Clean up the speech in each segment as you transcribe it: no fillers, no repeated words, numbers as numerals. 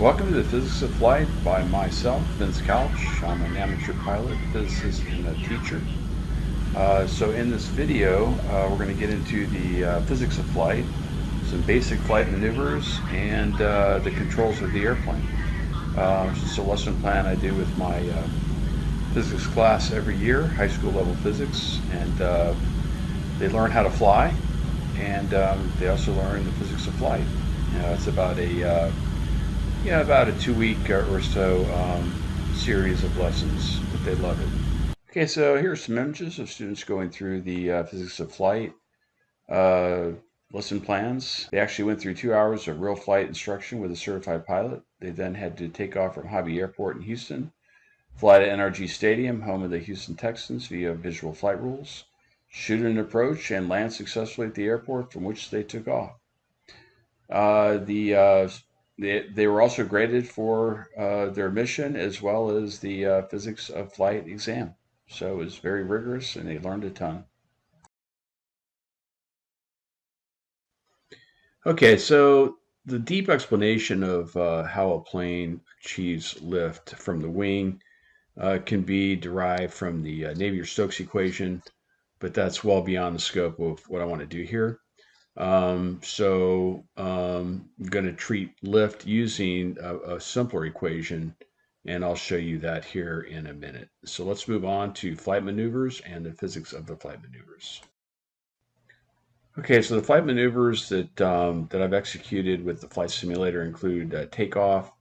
Welcome to the Physics of Flight by myself, Vince Couch. I'm an amateur pilot, physicist, and a teacher. So in this video, we're going to get into the physics of flight, some basic flight maneuvers, and the controls of the airplane. It's a lesson plan I do with my physics class every year, high school level physics, and they learn how to fly, and they also learn the physics of flight. It's about a 2-week or so series of lessons, but they love it. Okay, so here are some images of students going through the physics of flight lesson plans. They actually went through 2 hours of real flight instruction with a certified pilot. They then had to take off from Hobby Airport in Houston, fly to NRG Stadium, home of the Houston Texans, via visual flight rules, shoot an approach, and land successfully at the airport from which they took off. They were also graded for their mission as well as the physics of flight exam. So it was very rigorous and they learned a ton. Okay, so the deep explanation of how a plane achieves lift from the wing can be derived from the Navier-Stokes equation, but that's well beyond the scope of what I want to do here. I'm going to treat lift using a simpler equation, and I'll show you that here in a minute. So let's move on to flight maneuvers and the physics of the flight maneuvers. Okay, so the flight maneuvers that I've executed with the flight simulator include takeoff,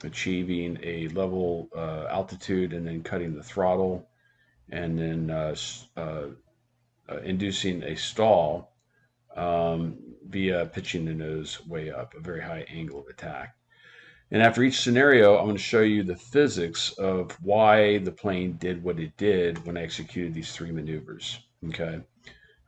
achieving a level altitude, and then cutting the throttle, and then inducing a stall via pitching the nose way up, a very high angle of attack. And after each scenario, I'm going to show you the physics of why the plane did what it did when I executed these 3 maneuvers. Okay,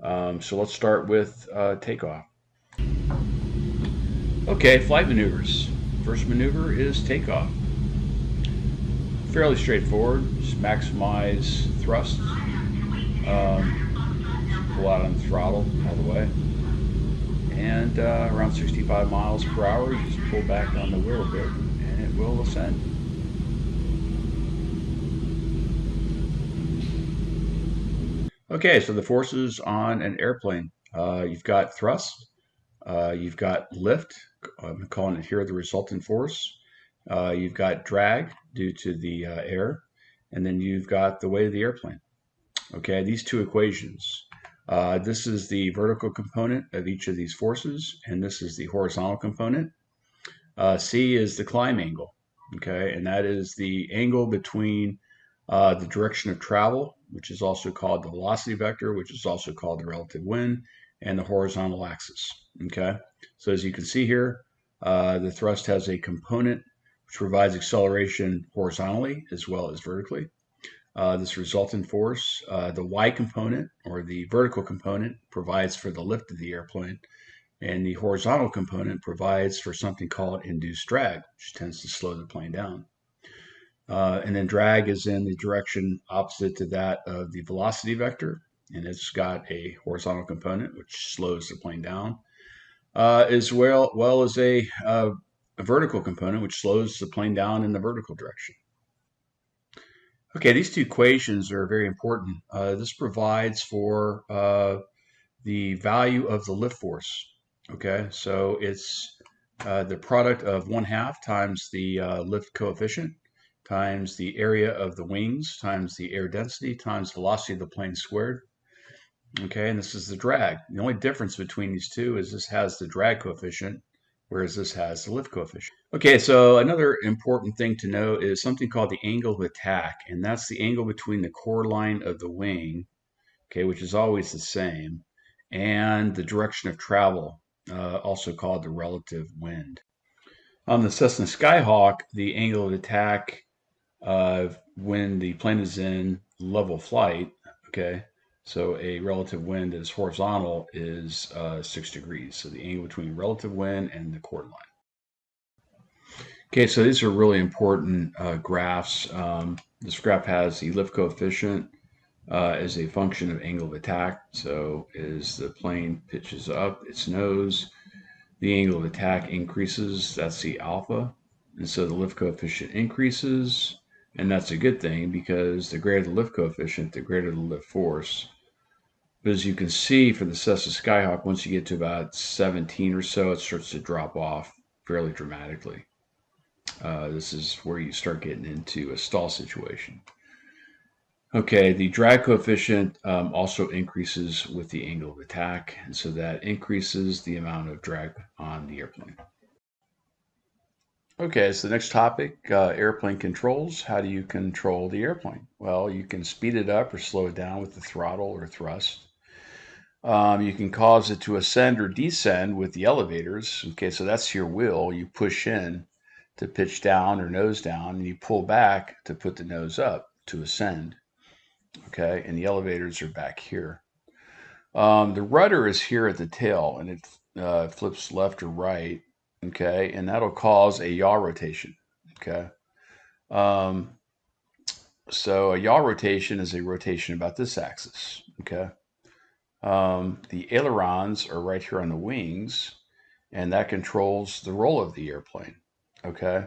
so let's start with takeoff. Okay, flight maneuvers. First maneuver is takeoff. Fairly straightforward. Just maximize thrust. Pull out on the throttle all the way. And around 65 miles per hour, you just pull back on the wheel a bit and it will ascend. Okay, so the forces on an airplane. You've got thrust, you've got lift, I'm calling it here the resultant force. You've got drag due to the air, and then you've got the weight of the airplane. Okay, these 2 equations. This is the vertical component of each of these forces, and this is the horizontal component. C is the climb angle, okay, and that is the angle between the direction of travel, which is also called the velocity vector, which is also called the relative wind, and the horizontal axis, okay. So as you can see here, the thrust has a component which provides acceleration horizontally as well as vertically. This resultant force, the Y component, or the vertical component, provides for the lift of the airplane, and the horizontal component provides for something called induced drag, which tends to slow the plane down. And then drag is in the direction opposite to that of the velocity vector, and it's got a horizontal component which slows the plane down, as well as a vertical component which slows the plane down in the vertical direction. Okay, these 2 equations are very important. This provides for the value of the lift force. Okay, so it's the product of 1/2 times the lift coefficient times the area of the wings times the air density times velocity of the plane squared. Okay, and this is the drag. The only difference between these 2 is this has the drag coefficient, whereas this has the lift coefficient. Okay, so another important thing to know is something called the angle of attack, and that's the angle between the core line of the wing, okay, which is always the same, and the direction of travel, also called the relative wind. On the Cessna Skyhawk, the angle of attack when the plane is in level flight, okay, so a relative wind that is horizontal is 6 degrees. So the angle between relative wind and the chord line. Okay, so these are really important graphs. This graph has the lift coefficient as a function of angle of attack. So as the plane pitches up its nose, The angle of attack increases, that's the alpha. And so the lift coefficient increases, and that's a good thing because the greater the lift coefficient, the greater the lift force. But as you can see for the Cessna Skyhawk, once you get to about 17 or so, it starts to drop off fairly dramatically. This is where you start getting into a stall situation. Okay, the drag coefficient also increases with the angle of attack, and so that increases the amount of drag on the airplane. Okay, so the next topic, airplane controls. How do you control the airplane? Well, you can speed it up or slow it down with the throttle or thrust. You can cause it to ascend or descend with the elevators. Okay, so that's your wheel. You push in to pitch down or nose down, and you pull back to put the nose up to ascend. Okay, and the elevators are back here. The rudder is here at the tail, and it flips left or right. Okay, and that'll cause a yaw rotation. Okay, um, so a yaw rotation is a rotation about this axis. Okay, the ailerons are right here on the wings, and that controls the roll of the airplane. Okay,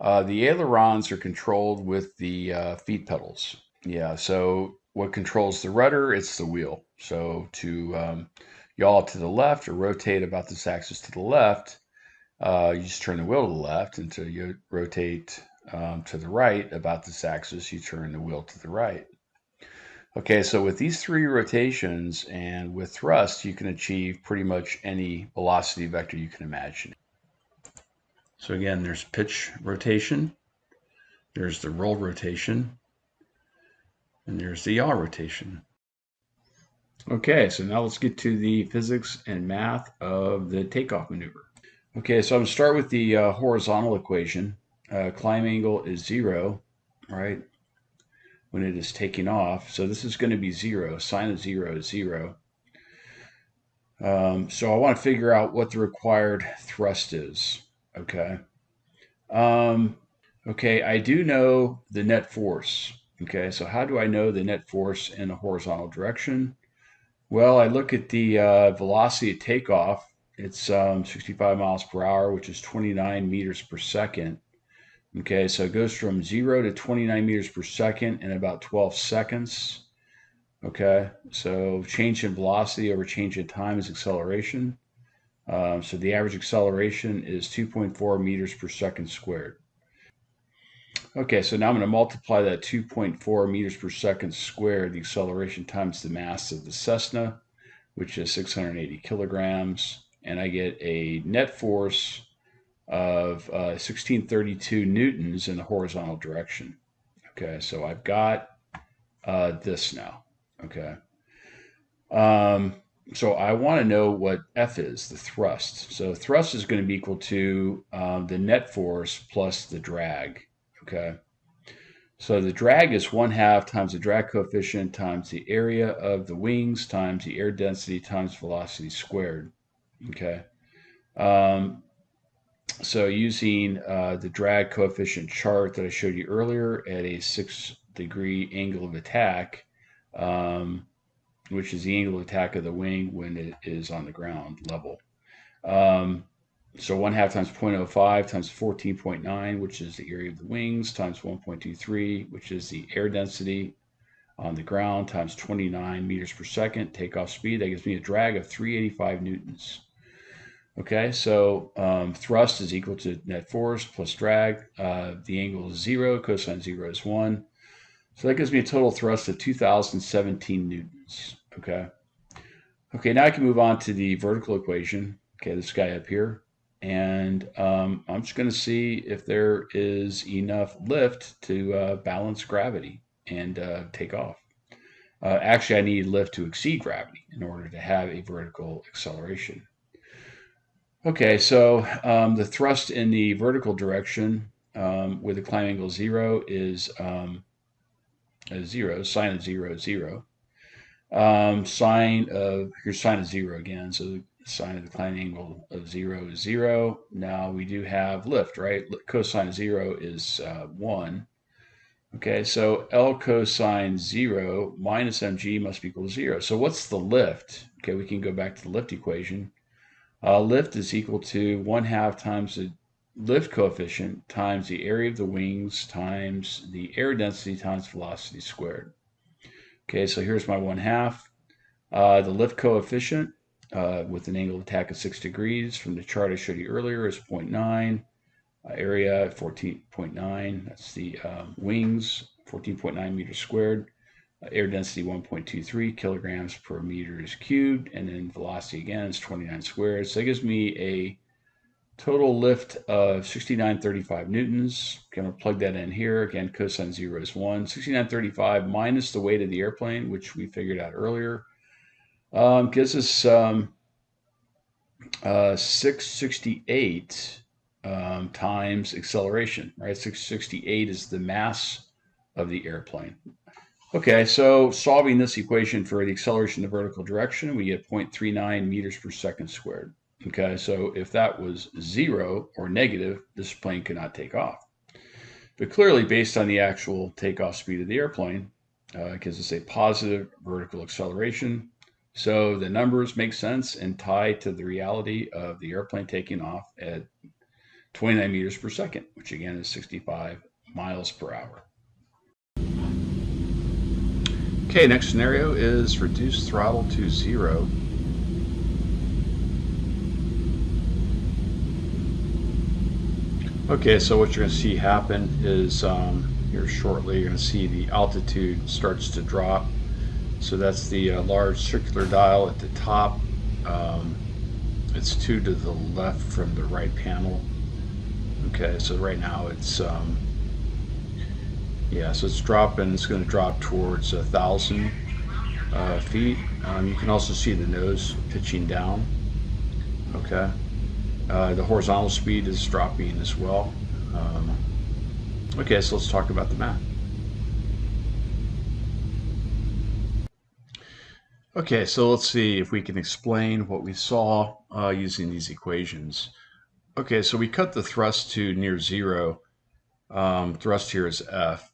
the ailerons are controlled with the feet pedals. Yeah, so what controls the rudder? It's the wheel. So to yaw to the left or rotate about this axis to the left, you just turn the wheel to the left. Until you rotate to the right about this axis, you turn the wheel to the right. Okay, so with these three rotations and with thrust, you can achieve pretty much any velocity vector you can imagine. So again, there's pitch rotation, there's the roll rotation, and there's the yaw rotation. Okay, so now let's get to the physics and math of the takeoff maneuver. Okay, so I'm going to start with the horizontal equation. Climb angle is 0, right, when it is taking off. So this is going to be 0. Sine of 0 is 0. So I want to figure out what the required thrust is. Okay. Okay, I do know the net force. Okay, so how do I know the net force in a horizontal direction? Well, I look at the velocity at takeoff. It's 65 miles per hour, which is 29 meters per second. Okay, so it goes from 0 to 29 meters per second in about 12 seconds. Okay, so change in velocity over change in time is acceleration. So the average acceleration is 2.4 meters per second squared. Okay, so now I'm going to multiply that 2.4 meters per second squared, the acceleration times the mass of the Cessna, which is 680 kilograms, and I get a net force of 1632 newtons in the horizontal direction. Okay, so I've got this now. Okay. So I want to know what F is, the thrust. So thrust is going to be equal to the net force plus the drag. Okay. So the drag is 1/2 times the drag coefficient times the area of the wings times the air density times velocity squared. Okay. So using the drag coefficient chart that I showed you earlier at a 6-degree angle of attack, which is the angle of attack of the wing when it is on the ground level. So 1/2 times 0.05 times 14.9, which is the area of the wings, times 1.23, which is the air density on the ground, times 29 meters per second takeoff speed. That gives me a drag of 385 newtons. Okay, so thrust is equal to net force plus drag. The angle is 0, cosine 0 is 1. So that gives me a total thrust of 2,017 newtons. Okay. Okay, now I can move on to the vertical equation. Okay, this guy up here. And I'm just going to see if there is enough lift to balance gravity and take off. Actually, I need lift to exceed gravity in order to have a vertical acceleration. Okay, so the thrust in the vertical direction with the climb angle 0 is 0. Sine of 0 is 0. Here's sine of 0 again. So sine of the climb angle of 0 is 0. Now we do have lift, right? Cosine of 0 is 1. Okay, so L cosine 0 minus mg must be equal to 0. So what's the lift? Okay, we can go back to the lift equation. Lift is equal to 1/2 times the lift coefficient times the area of the wings times the air density times velocity squared. Okay, so here's my 1/2. The lift coefficient with an angle of attack of 6 degrees from the chart I showed you earlier is 0.9. Area 14.9. That's the wings, 14.9 meters squared. Air density 1.23 kilograms per meters cubed, and then velocity again is 29 squared. So that gives me a total lift of 6935 newtons. Going to plug that in here. Again, cosine 0 is 1. 6935 minus the weight of the airplane, which we figured out earlier, gives us 668 times acceleration, right? 668 is the mass of the airplane. Okay, so solving this equation for the acceleration in the vertical direction, we get 0.39 meters per second squared. Okay, so if that was 0 or negative, this plane could not take off. But clearly, based on the actual takeoff speed of the airplane, it gives us a positive vertical acceleration. So the numbers make sense and tie to the reality of the airplane taking off at 29 meters per second, which again is 65 miles per hour. Okay, next scenario is reduce throttle to 0. Okay, so what you're going to see happen is here shortly you're going to see the altitude starts to drop. So that's the large circular dial at the top. It's 2 to the left from the right panel. Okay, so right now it's so it's dropping. It's going to drop towards 1,000 feet. You can also see the nose pitching down. Okay, the horizontal speed is dropping as well. Okay, so let's talk about the math. Okay, so let's see if we can explain what we saw using these equations. Okay, so we cut the thrust to near 0. Thrust here is F.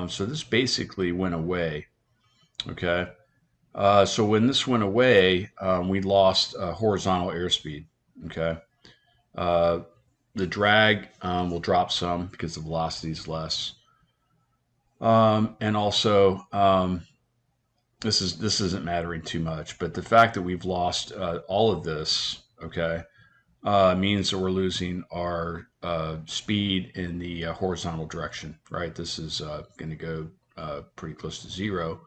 So this basically went away. Okay, so when this went away, we lost horizontal airspeed. Okay, the drag will drop some because the velocity is less, and also this isn't mattering too much. But the fact that we've lost all of this, okay, means that we're losing our speed in the horizontal direction, right? This is going to go pretty close to 0.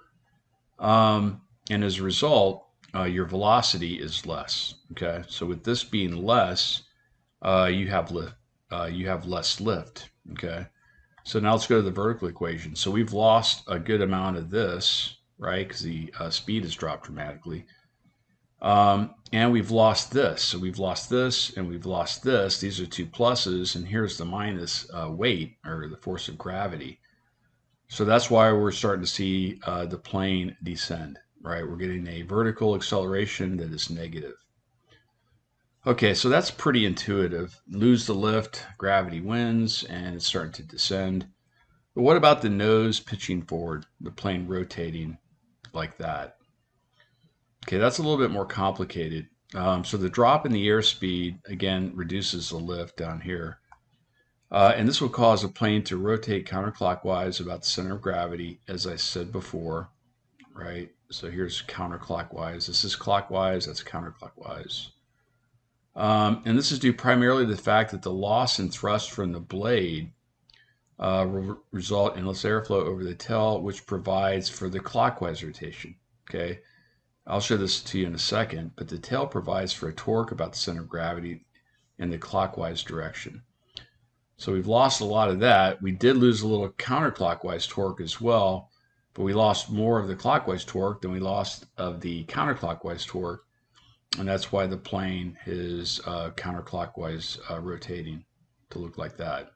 And as a result, your velocity is less, okay? So with this being less, you have less lift, okay? So now let's go to the vertical equation. So we've lost a good amount of this, right? Because the speed has dropped dramatically. And we've lost this. So we've lost this and we've lost this. These are 2 pluses, and here's the minus weight, or the force of gravity. So that's why we're starting to see the plane descend, right? We're getting a vertical acceleration that is negative. Okay, so that's pretty intuitive. Lose the lift, gravity wins, and it's starting to descend. But what about the nose pitching forward, the plane rotating like that? Okay, that's a little bit more complicated. So the drop in the airspeed, again, reduces the lift down here. And this will cause a plane to rotate counterclockwise about the center of gravity, as I said before, right? So here's counterclockwise. This is clockwise, that's counterclockwise. And this is due primarily to the fact that the loss in thrust from the blade will result in less airflow over the tail, which provides for the clockwise rotation, okay? I'll show this to you in a second, but the tail provides for a torque about the center of gravity in the clockwise direction. So we've lost a lot of that. We did lose a little counterclockwise torque as well, but we lost more of the clockwise torque than we lost of the counterclockwise torque, and that's why the plane is counterclockwise rotating to look like that.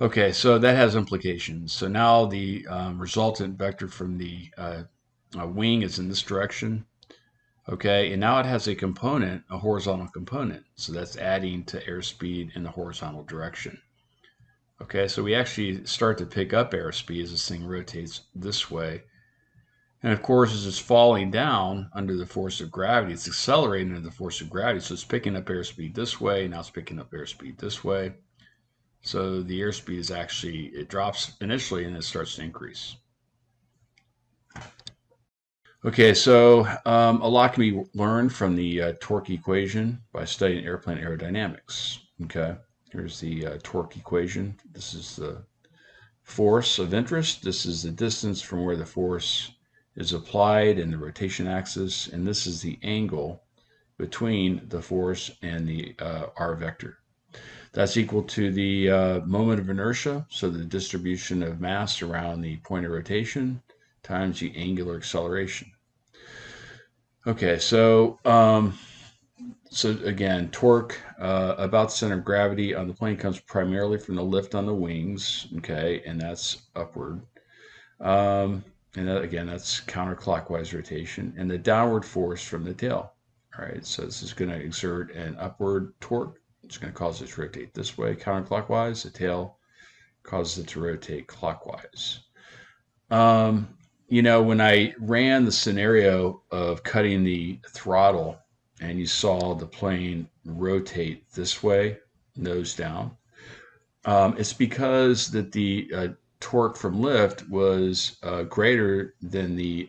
Okay, so that has implications. So now the resultant vector from the wing is in this direction. Okay, and now it has a component, a horizontal component. So that's adding to airspeed in the horizontal direction. Okay, so we actually start to pick up airspeed as this thing rotates this way. And of course, as it's falling down under the force of gravity, it's accelerating under the force of gravity. So it's picking up airspeed this way. Now it's picking up airspeed this way. So the airspeed is actually, it drops initially and it starts to increase. Okay, so a lot can be learned from the torque equation by studying airplane aerodynamics. Okay, here's the torque equation. This is the force of interest. This is the distance from where the force is applied in the rotation axis, and this is the angle between the force and the r vector. That's equal to the moment of inertia, so the distribution of mass around the point of rotation, times the angular acceleration. Okay, so again, torque about the center of gravity on the plane comes primarily from the lift on the wings, okay, and that's upward. And that, again, that's counterclockwise rotation, and the downward force from the tail. All right, so this is going to exert an upward torque. It's going to cause it to rotate this way counterclockwise. The tail causes it to rotate clockwise. When I ran the scenario of cutting the throttle and you saw the plane rotate this way, nose down, it's because that the torque from lift was greater than the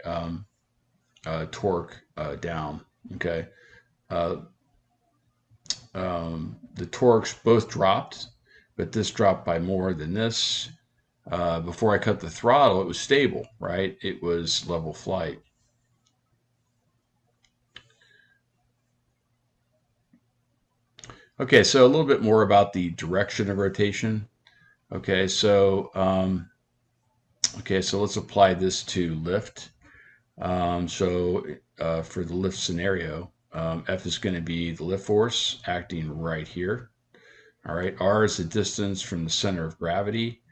torque down. Okay, the torques both dropped, but this dropped by more than this. Before I cut the throttle, it was stable, right? It was level flight. Okay, so a little bit more about the direction of rotation. Okay, so let's apply this to lift. For the lift scenario, F is going to be the lift force acting right here. All right, R is the distance from the center of gravity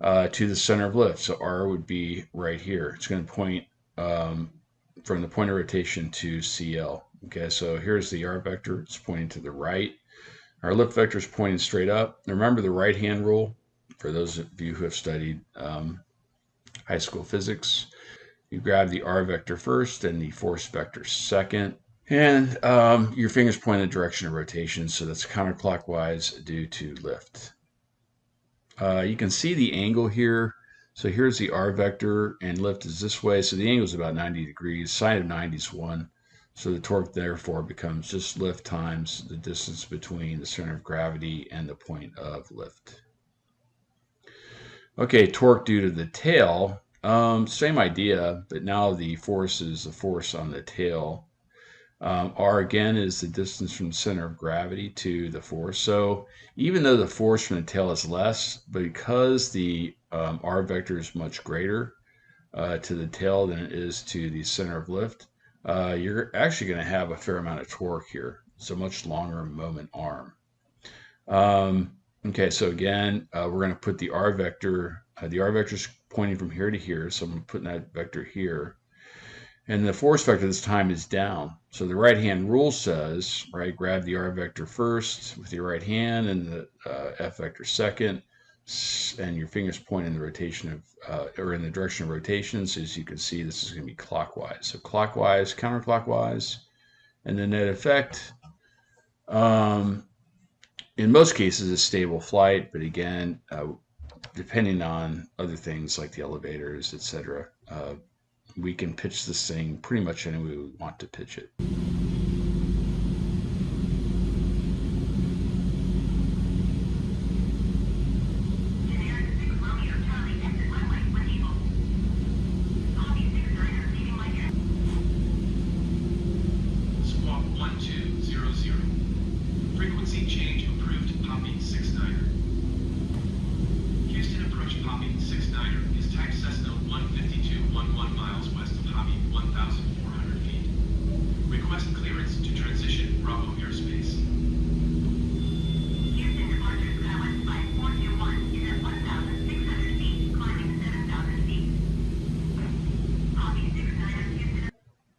to the center of lift. So R would be right here. It's going to point from the point of rotation to CL. Okay, so here's the R vector. It's pointing to the right. Our lift vector is pointing straight up. Remember the right-hand rule for those of you who have studied high school physics. You grab the R vector first and the force vector second. And your fingers point in the direction of rotation, so that's counterclockwise due to lift. You can see the angle here. So here's the R vector, and lift is this way. So the angle is about 90 degrees. Sine of 90 is 1. So the torque, therefore, becomes just lift times the distance between the center of gravity and the point of lift. Okay, torque due to the tail. Same idea, but now the force is the force on the tail. R again is the distance from the center of gravity to the force. So even though the force from the tail is less, because the R vector is much greater to the tail than it is to the center of lift, you're actually going to have a fair amount of torque here. It's a much longer moment arm. Okay, so again, we're going to put the R vector. The R vector is pointing from here to here, so I'm putting that vector here. And the force vector this time is down. So the right-hand rule says, right, grab the R vector first with your right hand and the F vector second, and your fingers point in the rotation of, or in the direction of rotation. So as you can see, this is going to be clockwise. So clockwise, counterclockwise, and the net effect, in most cases, is stable flight. But again, depending on other things like the elevators, etc., we can pitch this thing pretty much any way we want to pitch it.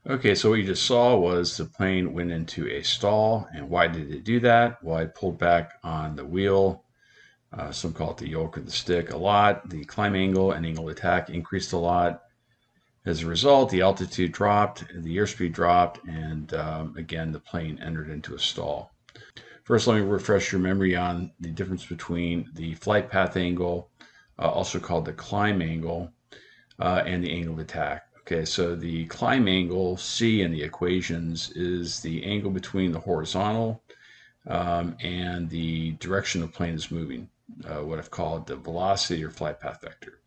Okay, so what you just saw was the plane went into a stall. And why did it do that? Well, I pulled back on the wheel, some call it the yoke or the stick, a lot. The climb angle and angle of attack increased a lot. As a result, the altitude dropped, the airspeed dropped, and again, the plane entered into a stall. First, let me refresh your memory on the difference between the flight path angle, also called the climb angle, and the angle of attack. Okay, so the climb angle, C in the equations, is the angle between the horizontal and the direction the plane is moving, what I've called the velocity or flight path vector.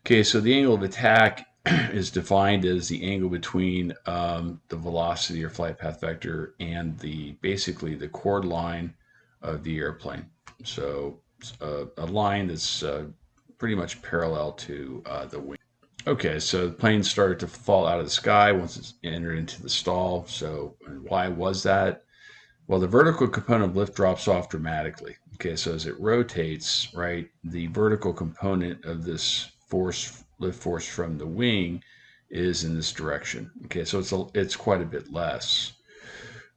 Okay, so the angle of attack is defined as the angle between the velocity or flight path vector and basically the chord line of the airplane. So a line that's pretty much parallel to the wing. Okay, so the plane started to fall out of the sky once it entered into the stall. So why was that? Well, the vertical component of lift drops off dramatically. Okay, so as it rotates, right, the vertical component of this lift force from the wing is in this direction. Okay, so it's quite a bit less.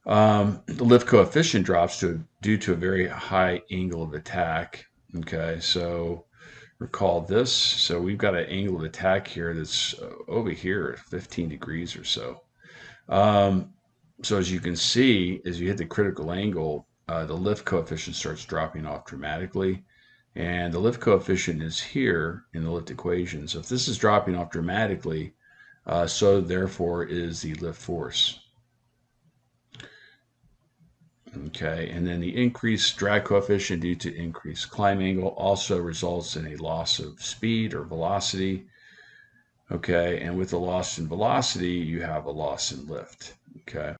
The lift coefficient drops due to a very high angle of attack. Okay, so recall this. So we've got an angle of attack here that's over here, 15 degrees or so. So as you can see, as you hit the critical angle, the lift coefficient starts dropping off dramatically. And the lift coefficient is here in the lift equation. So if this is dropping off dramatically, so therefore is the lift force. Okay, and then the increased drag coefficient due to increased climb angle also results in a loss of speed or velocity. Okay, and with the loss in velocity, you have a loss in lift. Okay.